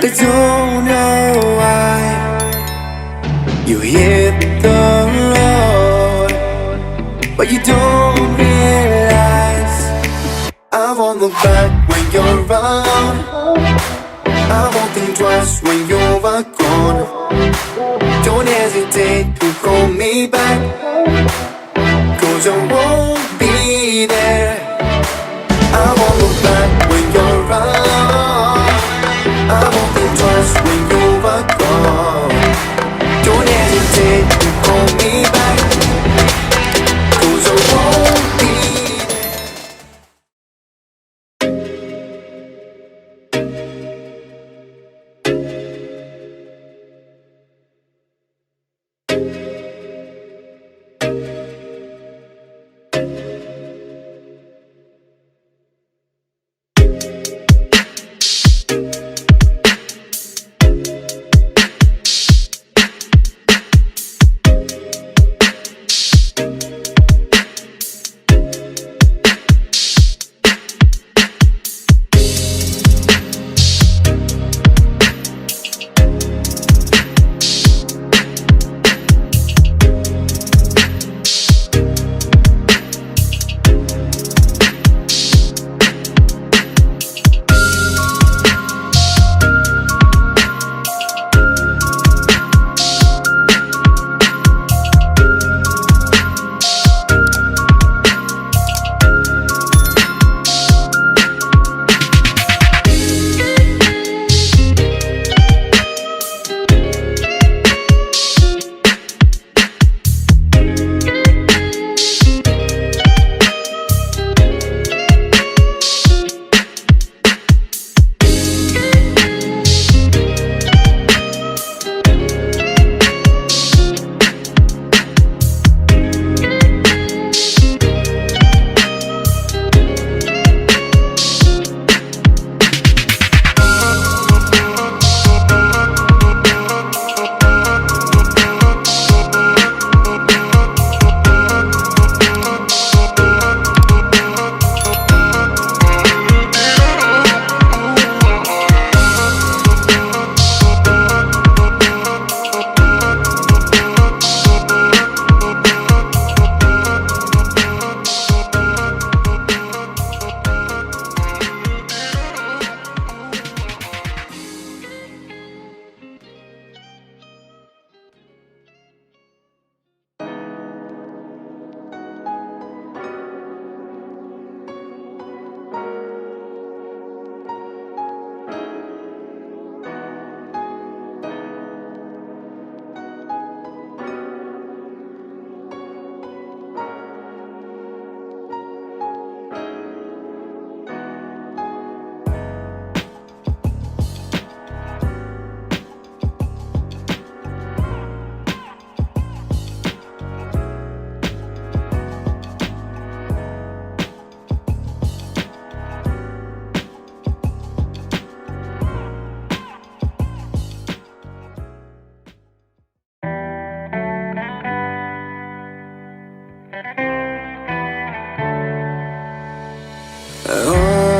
but I don't know why. You hit the road, but you don't realize I won't look back when you're around. I won't think twice when you're gone. Don't hesitate to call me back, 'cause I won't be there. I won't look back when you're around. I won't think twice when you're gone. Don't hesitate to call me back, 'cause I won't be there.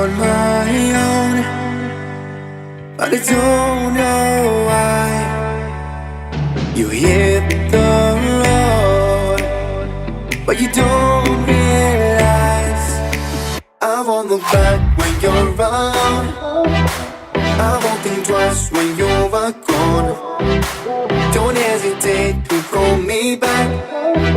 On my own, but I don't know why. You hit the road, but you don't realize I won't look back when you're around. I won't think twice when you're gone. Don't hesitate to call me back,